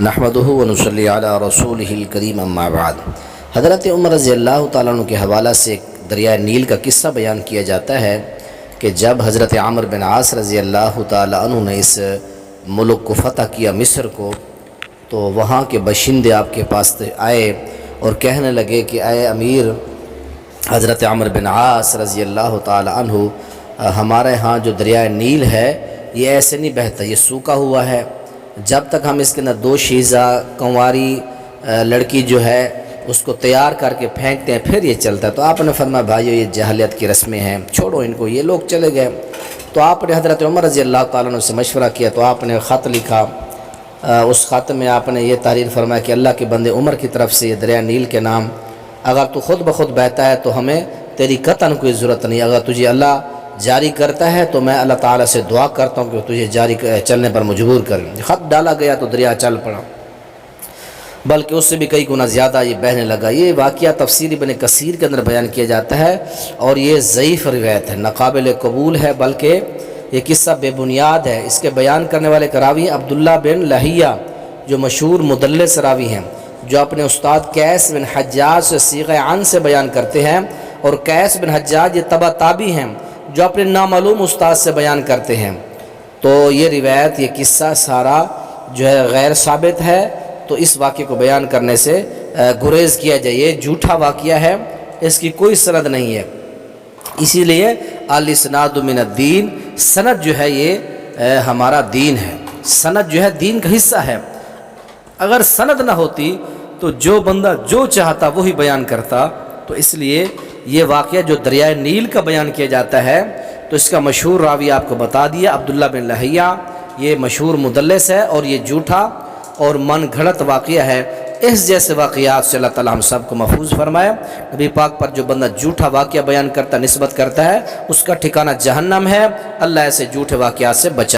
نحمدہ ونصلی علی رسولہ الکریم اما بعد۔ حضرت عمر رضی اللہ تعالیٰ عنہ کے حوالہ سے دریائے نیل کا قصہ بیان کیا جاتا ہے کہ جب حضرت عمرو بن عاص رضی اللہ تعالیٰ عنہ نے اس ملک کو فتح کیا، مصر کو، تو وہاں کے باشندے آپ کے پاس آئے اور کہنے لگے کہ اے امیر حضرت عمرو بن عاص رضی اللہ تعالیٰ عنہ، ہمارے ہاں جو دریائے نیل ہے یہ ایسے نہیں بہتا، یہ سوکھا ہوا ہے، جب تک ہم اس کے اندر دو شیزہ کنواری لڑکی جو ہے اس کو تیار کر کے پھینکتے ہیں پھر یہ چلتا ہے۔ تو آپ نے فرمایا بھائیو یہ جاہلیت کی رسمیں ہیں، چھوڑو ان کو، یہ لوگ چلے گئے۔ تو آپ نے حضرت عمر رضی اللہ تعالیٰ عنہ سے مشورہ کیا، تو آپ نے خط لکھا۔ اس خط میں آپ نے یہ تحریر فرمایا کہ اللہ کے بندے عمر کی طرف سے یہ دریا نیل کے نام اگر تو خود بخود بہتا ہے تو ہمیں تیری قطعاً کوئی ضرورت نہیں، اگر تجھے اللہ جاری کرتا ہے تو میں اللہ تعالیٰ سے دعا کرتا ہوں کہ تجھے جاری چلنے پر مجبور کریں۔ خط ڈالا گیا تو دریا چل پڑا، بلکہ اس سے بھی کئی گنا زیادہ یہ بہنے لگا۔ یہ واقعہ تفسیر ابن کثیر کے اندر بیان کیا جاتا ہے اور یہ ضعیف روایت ہے، ناقابل قبول ہے، بلکہ یہ قصہ بے بنیاد ہے۔ اس کے بیان کرنے والے راوی عبداللہ بن لہیہ جو مشہور مدلس راوی ہیں، جو اپنے استاد قیس بن حجاج سے صیغہ عن سے بیان کرتے ہیں، اور قیس بن حجاج یہ تبع تابعی ہیں جو اپنے نامعلوم استاد سے بیان کرتے ہیں۔ تو یہ روایت، یہ قصہ سارا جو ہے غیر ثابت ہے، تو اس واقعے کو بیان کرنے سے گریز کیا جائے، یہ جھوٹا واقعہ ہے، اس کی کوئی سند نہیں ہے۔ اسی لیے الاسناد من الدین، سند جو ہے یہ ہمارا دین ہے، سند جو ہے دین کا حصہ ہے۔ اگر سند نہ ہوتی تو جو بندہ جو چاہتا وہی بیان کرتا۔ تو اس لیے یہ واقعہ جو دریائے نیل کا بیان کیا جاتا ہے تو اس کا مشہور راوی آپ کو بتا دیا، عبداللہ بن لہیہ، یہ مشہور مدلس ہے اور یہ جھوٹا اور من گھڑت واقعہ ہے۔ اس جیسے واقعات سے اللہ تعالی ہم سب کو محفوظ فرمائے۔ نبی پاک پر جو بندہ جھوٹا واقعہ بیان کرتا، نسبت کرتا ہے، اس کا ٹھکانہ جہنم ہے۔ اللہ ایسے جھوٹے واقعات سے بچا۔